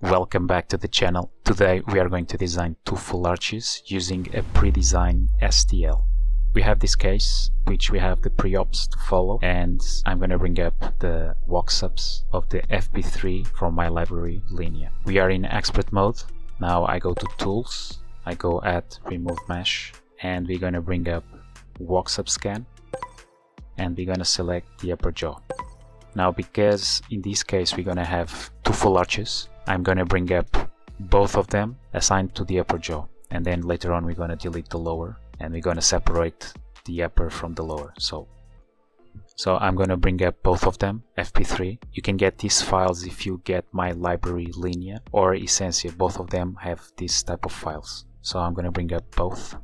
Welcome back to the channel. Today we are going to design two full arches using a pre-designed STL. We have this case which we have the pre-ops to follow, and I'm going to bring up the walk-ups of the FP3 from my library Linear. We are in expert mode. Now I go to tools, I go at remove mesh, and we're going to bring up walk-up scan, and we're going to select the upper jaw. Now because in this case we're going to have two full arches, I'm going to bring up both of them assigned to the upper jaw, and then later on we're going to delete the lower and we're going to separate the upper from the lower. So I'm going to bring up both of them, FP3. You can get these files if you get my library Linear or Essentia. Both of them have this type of files. So I'm going to bring up both.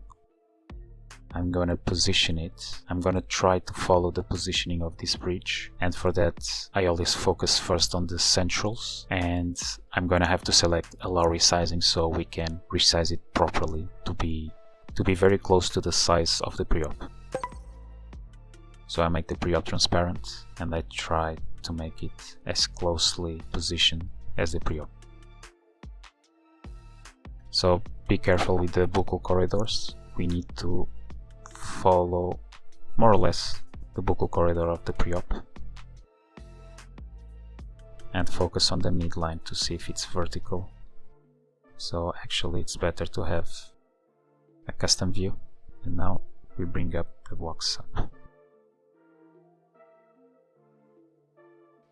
I'm going to position it. I'm going to try to follow the positioning of this bridge, and for that I always focus first on the centrals, and I'm going to have to select allow resizing so we can resize it properly to be very close to the size of the pre-op. So I make the pre-op transparent and I try to make it as closely positioned as the pre-op. So be careful with the buccal corridors. We need to follow more or less the buccal corridor of the pre-op and focus on the midline to see if it's vertical. So actually it's better to have a custom view, and now we bring up the walks up.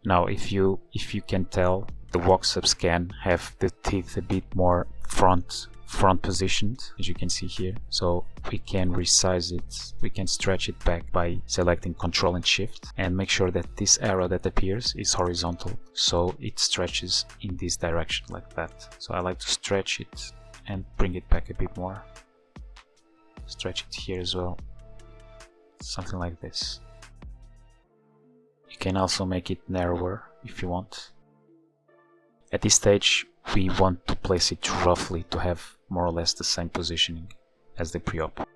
Now if you can tell, the walks up scan have the teeth a bit more front positioned, as you can see here, so we can resize it, we can stretch it back by selecting Ctrl and Shift, and make sure that this arrow that appears is horizontal, so it stretches in this direction like that. So I like to stretch it and bring it back a bit more, stretch it here as well, something like this. You can also make it narrower if you want. At this stage we want to place it roughly to have more or less the same positioning as the pre-op,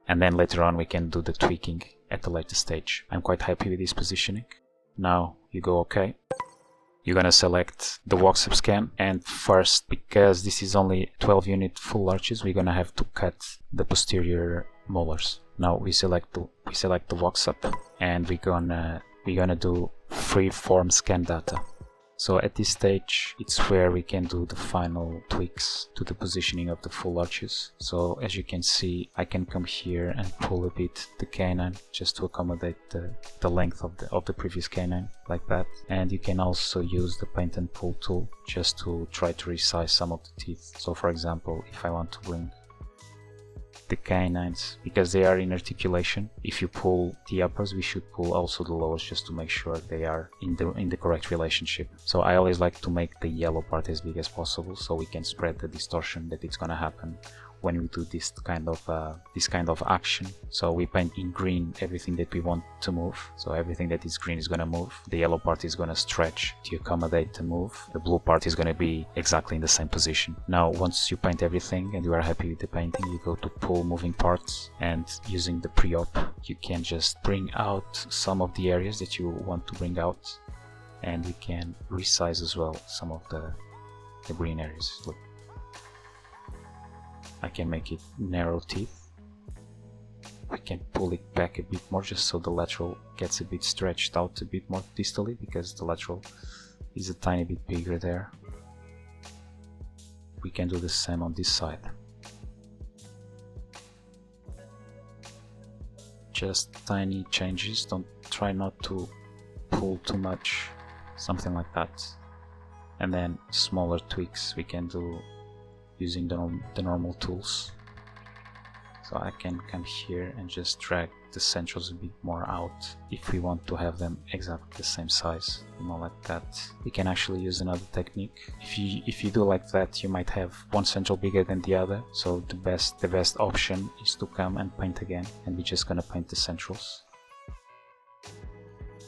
and then later on we can do the tweaking at the later stage. I'm quite happy with this positioning. Now you go OK. You're gonna select the walk-up scan, and first, because this is only 12 unit full arches, we're gonna have to cut the posterior molars. Now we select the walk-up, and we're gonna do free-form scan data. So at this stage it's where we can do the final tweaks to the positioning of the full arches. So as you can see, I can come here and pull a bit the canine just to accommodate the length of the previous canine, like that. And you can also use the paint and pull tool just to try to resize some of the teeth. So for example, if I want to bring the canines, because they are in articulation, if you pull the uppers, we should pull also the lowers just to make sure they are in the correct relationship. So I always like to make the yellow part as big as possible so we can spread the distortion that it's gonna happen when we do this kind of action. So we paint in green everything that we want to move, so everything that is green is gonna move. The yellow part is gonna stretch to accommodate the move. The blue part is gonna be exactly in the same position. Now once you paint everything and you are happy with the painting, you go to pull moving parts, and using the pre-op you can just bring out some of the areas that you want to bring out, and we can resize as well some of the green areas. Look, I can make it narrow teeth. We can pull it back a bit more just so the lateral gets a bit stretched out a bit more distally, because the lateral is a tiny bit bigger there. We can do the same on this side. Just tiny changes, don't try not to pull too much, something like that. And then smaller tweaks we can do using the normal tools. So I can come here and just drag the centrals a bit more out if we want to have them exactly the same size, like that. We can actually use another technique. If you do like that, you might have one central bigger than the other, so the best option is to come and paint again, and we're just gonna paint the centrals.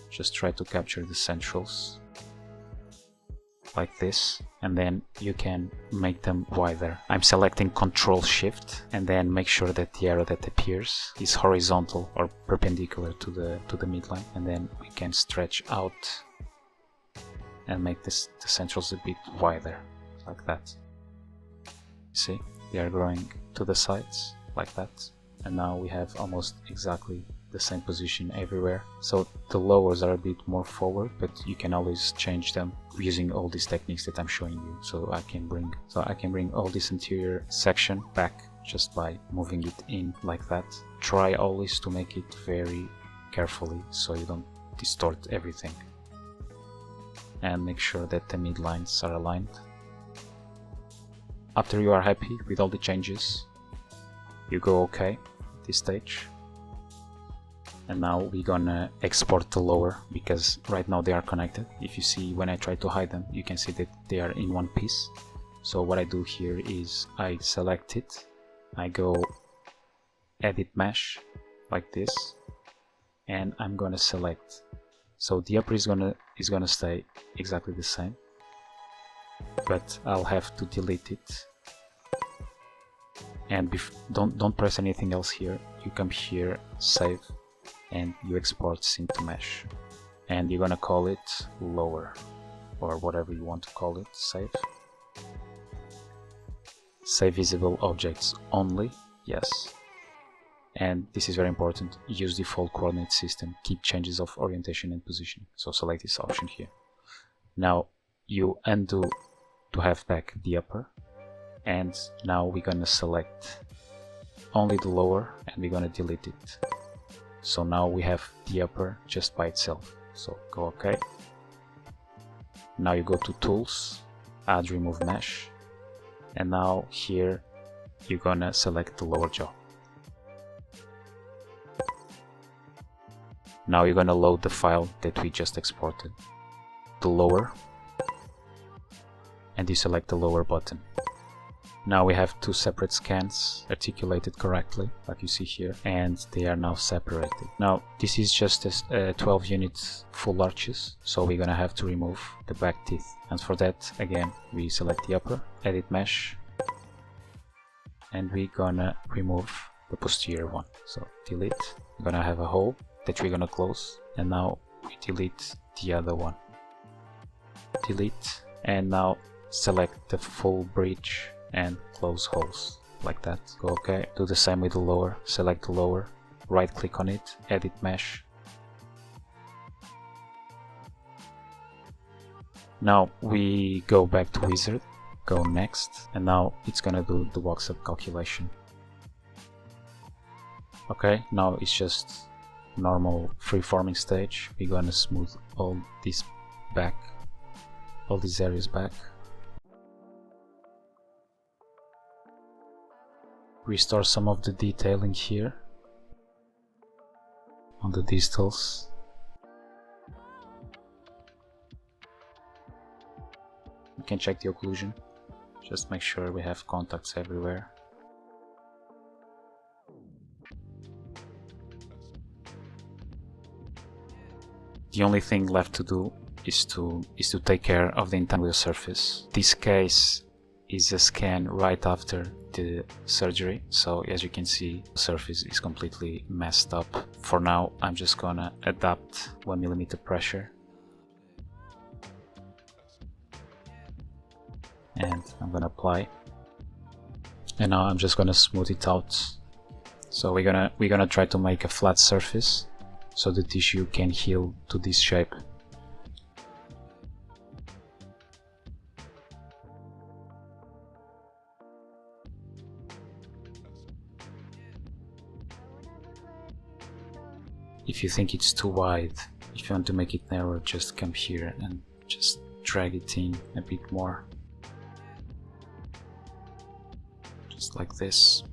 Just try to capture the centrals like this, and then you can make them wider. I'm selecting Ctrl Shift, and then make sure that the arrow that appears is horizontal or perpendicular to the midline, and then we can stretch out and make the centrals a bit wider. like that. See, they are growing to the sides like that, and now we have almost exactly the same position everywhere. So the lowers are a bit more forward, but you can always change them using all these techniques that I'm showing you. So I can bring all this anterior section back just by moving it in like that. Try always to make it very carefully so you don't distort everything, and make sure that the midlines are aligned. After you are happy with all the changes, you go OK at this stage. And now we're gonna export the lower, because right now they are connected. If you see, when I try to hide them, you can see that they are in one piece. So what I do here is I select it, I go edit mesh like this, and I'm gonna select. So the upper is gonna stay exactly the same, but I'll have to delete it. And don't press anything else here. You come here, save, and you export into mesh, and you're gonna call it lower, or whatever you want to call it. Save visible objects only, yes. And this is very important, use default coordinate system, keep changes of orientation and positioning. So select this option here. Now you undo to have back the upper, and now we're gonna select only the lower, and we're gonna delete it. So now we have the upper just by itself. So go OK. Now you go to Tools, Add Remove Mesh, and now here you're gonna select the lower jaw. Now you're gonna load the file that we just exported, the lower, and you select the lower button. Now we have two separate scans articulated correctly, like you see here, and they are now separated. Now this is just a 12 units full arches, so we're gonna have to remove the back teeth. And for that, again, we select the upper, edit mesh, and we're gonna remove the posterior one. So delete, we're gonna have a hole that we're gonna close, and now we delete the other one. Delete, and now select the full bridge and close holes like that. Go OK. Do the same with the lower. Select the lower, right click on it, edit mesh. Now we go back to wizard, go next, and now it's gonna do the walk sub calculation. Okay, now it's just normal free-forming stage. We're gonna smooth all this back, all these areas back. Restore some of the detailing here on the distals. You can check the occlusion, just make sure we have contacts everywhere. The only thing left to do is to take care of the entire surface. This case is a scan right after the surgery, so as you can see, the surface is completely messed up. For now, I'm just gonna adapt 1mm pressure, and I'm gonna apply, and now I'm just gonna smooth it out. So we're gonna try to make a flat surface so the tissue can heal to this shape. If you think it's too wide, if you want to make it narrower, just come here and just drag it in a bit more. Just like this.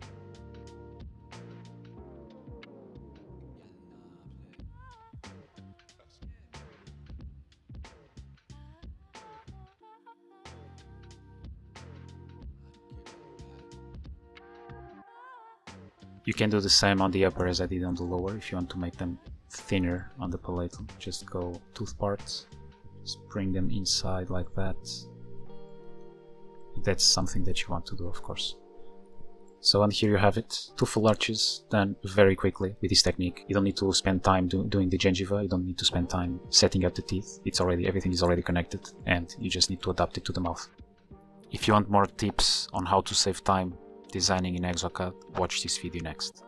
You can do the same on the upper as I did on the lower. If you want to make them thinner on the palatal, just go tooth parts, just bring them inside like that. If that's something that you want to do, of course. So and here you have it, 2 full arches done very quickly with this technique. You don't need to spend time doing the gingiva, you don't need to spend time setting up the teeth. Everything is already connected, and you just need to adapt it to the mouth. If you want more tips on how to save time designing in Exocad, watch this video next.